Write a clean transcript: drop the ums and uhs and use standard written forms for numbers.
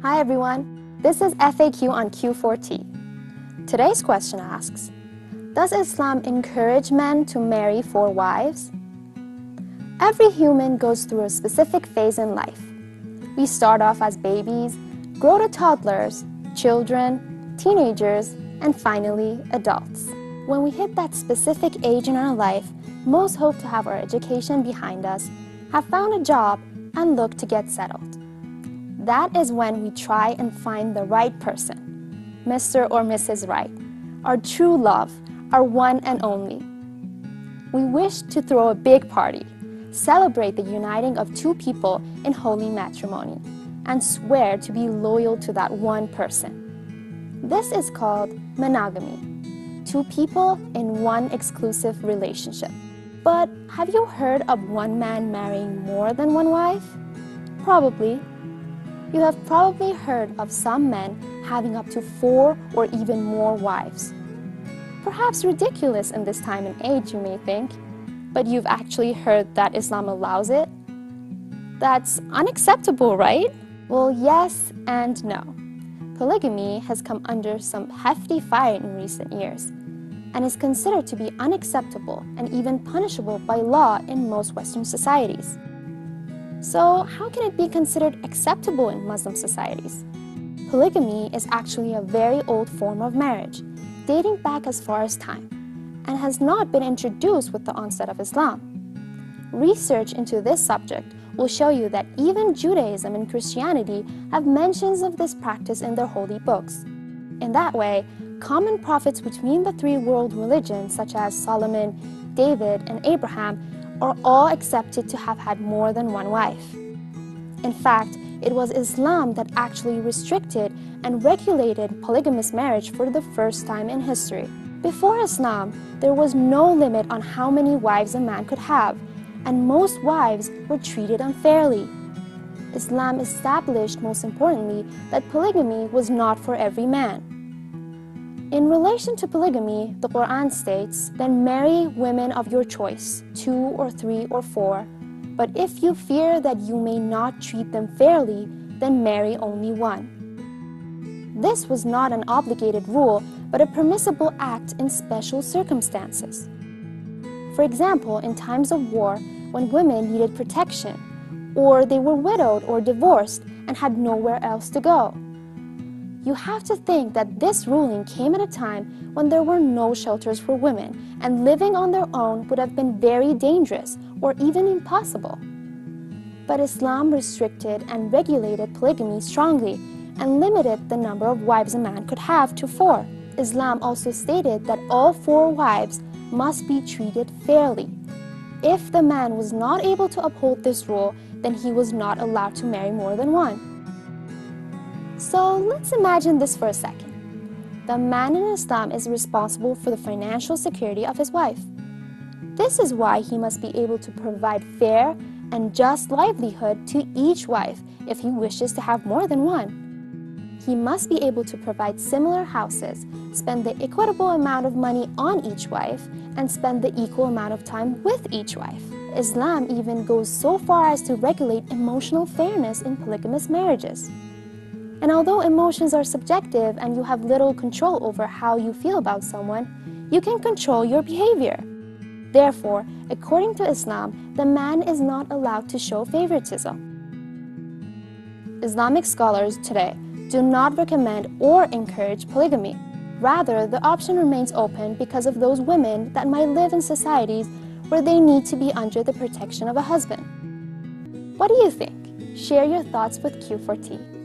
Hi everyone, this is FAQ on Q4T. Today's question asks, does Islam encourage men to marry 4 wives? Every human goes through a specific phase in life. We start off as babies, grow to toddlers, children, teenagers, and finally adults. When we hit that specific age in our life, most hope to have our education behind us, have found a job, and look to get settled. That is when we try and find the right person, Mr. or Mrs. Right, our true love, our one and only. We wish to throw a big party, celebrate the uniting of 2 people in holy matrimony, and swear to be loyal to that one person. This is called monogamy, 2 people in one exclusive relationship. But have you heard of one man marrying more than 1 wife? Probably. You have probably heard of some men having up to 4 or even more wives. Perhaps ridiculous in this time and age, you may think, but you've actually heard that Islam allows it? That's unacceptable, right? Well, yes and no. Polygamy has come under some hefty fire in recent years and is considered to be unacceptable and even punishable by law in most Western societies. So, how can it be considered acceptable in Muslim societies? Polygamy is actually a very old form of marriage, dating back as far as time, and has not been introduced with the onset of Islam. Research into this subject will show you that even Judaism and Christianity have mentions of this practice in their holy books. In that way, common prophets between the 3 world religions such as Solomon, David, and Abraham are all accepted to have had more than 1 wife. In fact, it was Islam that actually restricted and regulated polygamous marriage for the first time in history. Before Islam, there was no limit on how many wives a man could have, and most wives were treated unfairly. Islam established, most importantly, that polygamy was not for every man. In relation to polygamy, the Quran states, "Then marry women of your choice, 2 or 3 or 4, but if you fear that you may not treat them fairly, then marry only 1." This was not an obligated rule, but a permissible act in special circumstances. For example, in times of war, when women needed protection, or they were widowed or divorced and had nowhere else to go. You have to think that this ruling came at a time when there were no shelters for women, and living on their own would have been very dangerous or even impossible. But Islam restricted and regulated polygamy strongly and limited the number of wives a man could have to 4. Islam also stated that all 4 wives must be treated fairly. If the man was not able to uphold this rule, then he was not allowed to marry more than 1. So let's imagine this for a second. The man in Islam is responsible for the financial security of his wife. This is why he must be able to provide fair and just livelihood to each wife if he wishes to have more than 1. He must be able to provide similar houses, spend the equitable amount of money on each wife, and spend the equal amount of time with each wife. Islam even goes so far as to regulate emotional fairness in polygamous marriages. And although emotions are subjective and you have little control over how you feel about someone, you can control your behavior. Therefore, according to Islam, the man is not allowed to show favoritism. Islamic scholars today do not recommend or encourage polygamy. Rather, the option remains open because of those women that might live in societies where they need to be under the protection of a husband. What do you think? Share your thoughts with Q4T.